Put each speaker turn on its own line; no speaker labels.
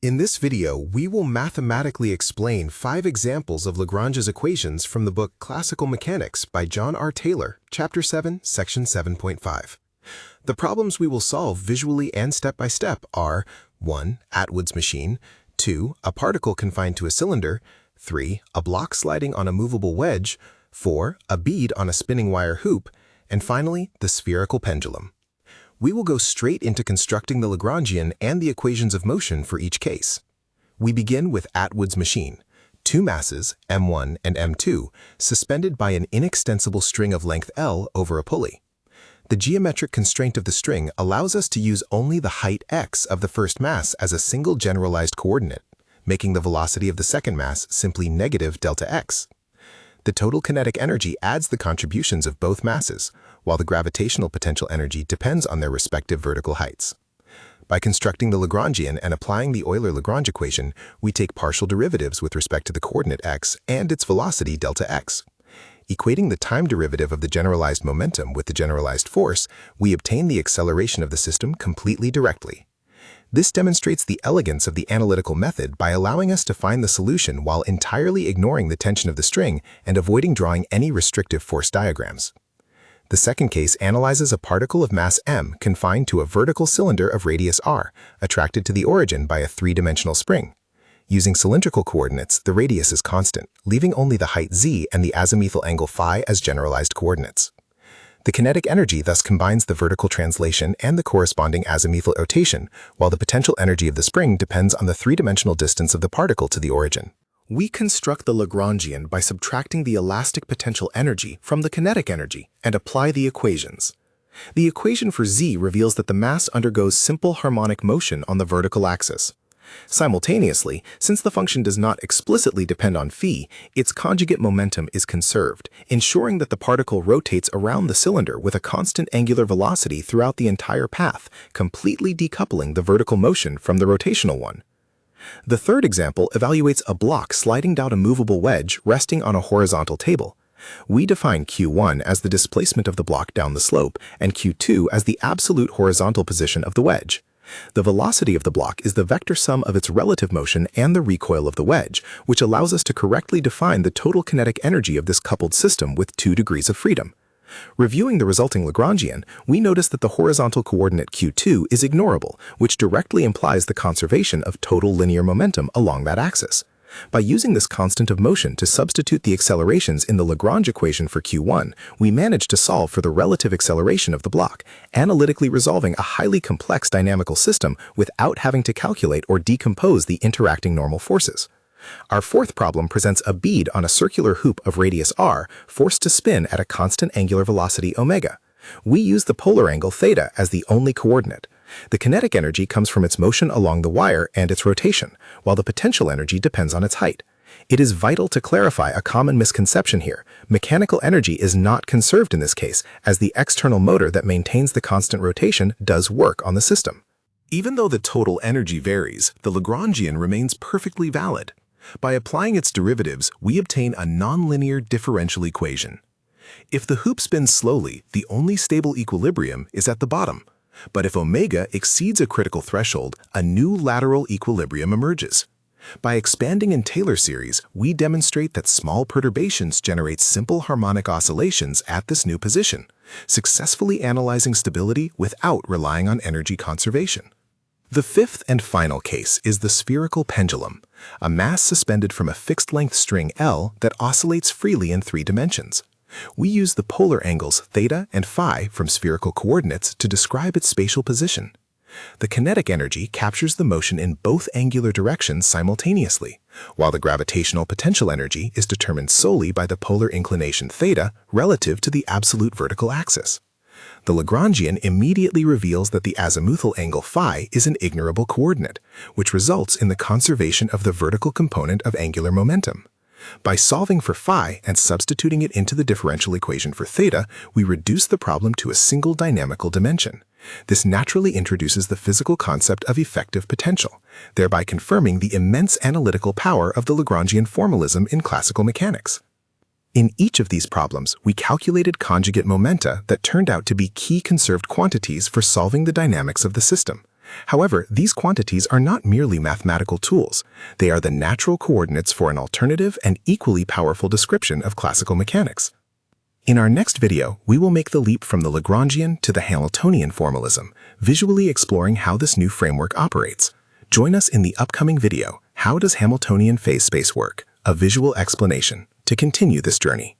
In this video, we will mathematically explain 5 examples of Lagrange's equations from the book Classical Mechanics by John R. Taylor, Chapter 7, Section 7.5. The problems we will solve visually and step by step are 1. Atwood's machine, 2. A particle confined to a cylinder, 3. A block sliding on a movable wedge, 4. A bead on a spinning wire hoop, and finally, the spherical pendulum. We will go straight into constructing the Lagrangian and the equations of motion for each case. We begin with Atwood's machine, 2 masses, m1 and m2, suspended by an inextensible string of length L over a pulley. The geometric constraint of the string allows us to use only the height x of the first mass as a single generalized coordinate, making the velocity of the second mass simply negative delta x. The total kinetic energy adds the contributions of both masses, while the gravitational potential energy depends on their respective vertical heights. By constructing the Lagrangian and applying the Euler-Lagrange equation, we take partial derivatives with respect to the coordinate x and its velocity delta x. Equating the time derivative of the generalized momentum with the generalized force, we obtain the acceleration of the system completely directly. This demonstrates the elegance of the analytical method by allowing us to find the solution while entirely ignoring the tension of the string and avoiding drawing any restrictive force diagrams. The second case analyzes a particle of mass m confined to a vertical cylinder of radius r, attracted to the origin by a 3-dimensional spring. Using cylindrical coordinates, the radius is constant, leaving only the height z and the azimuthal angle phi as generalized coordinates. The kinetic energy thus combines the vertical translation and the corresponding azimuthal rotation, while the potential energy of the spring depends on the 3-dimensional distance of the particle to the origin. We construct the Lagrangian by subtracting the elastic potential energy from the kinetic energy and apply the equations. The equation for z reveals that the mass undergoes simple harmonic motion on the vertical axis. Simultaneously, since the function does not explicitly depend on phi, its conjugate momentum is conserved, ensuring that the particle rotates around the cylinder with a constant angular velocity throughout the entire path, completely decoupling the vertical motion from the rotational one. The third example evaluates a block sliding down a movable wedge resting on a horizontal table. We define Q1 as the displacement of the block down the slope and Q2 as the absolute horizontal position of the wedge. The velocity of the block is the vector sum of its relative motion and the recoil of the wedge, which allows us to correctly define the total kinetic energy of this coupled system with 2 degrees of freedom. Reviewing the resulting Lagrangian, we notice that the horizontal coordinate Q2 is ignorable, which directly implies the conservation of total linear momentum along that axis. By using this constant of motion to substitute the accelerations in the Lagrange equation for Q1, we manage to solve for the relative acceleration of the block, analytically resolving a highly complex dynamical system without having to calculate or decompose the interacting normal forces. Our fourth problem presents a bead on a circular hoop of radius r forced to spin at a constant angular velocity omega. We use the polar angle theta as the only coordinate. The kinetic energy comes from its motion along the wire and its rotation, while the potential energy depends on its height. It is vital to clarify a common misconception here. Mechanical energy is not conserved in this case, as the external motor that maintains the constant rotation does work on the system. Even though the total energy varies, the Lagrangian remains perfectly valid. By applying its derivatives, we obtain a nonlinear differential equation. If the hoop spins slowly, the only stable equilibrium is at the bottom. But if omega exceeds a critical threshold, a new lateral equilibrium emerges. By expanding in Taylor series, we demonstrate that small perturbations generate simple harmonic oscillations at this new position, successfully analyzing stability without relying on energy conservation. The fifth and final case is the spherical pendulum, a mass suspended from a fixed-length string L that oscillates freely in 3 dimensions. We use the polar angles theta and phi from spherical coordinates to describe its spatial position. The kinetic energy captures the motion in both angular directions simultaneously, while the gravitational potential energy is determined solely by the polar inclination theta relative to the absolute vertical axis. The Lagrangian immediately reveals that the azimuthal angle phi is an ignorable coordinate, which results in the conservation of the vertical component of angular momentum. By solving for phi and substituting it into the differential equation for theta, we reduce the problem to a single dynamical dimension. This naturally introduces the physical concept of effective potential, thereby confirming the immense analytical power of the Lagrangian formalism in classical mechanics. In each of these problems, we calculated conjugate momenta that turned out to be key conserved quantities for solving the dynamics of the system. However, these quantities are not merely mathematical tools. They are the natural coordinates for an alternative and equally powerful description of classical mechanics. In our next video, we will make the leap from the Lagrangian to the Hamiltonian formalism, visually exploring how this new framework operates. Join us in the upcoming video, How Does Hamiltonian Phase Space Work? A Visual Explanation, to continue this journey.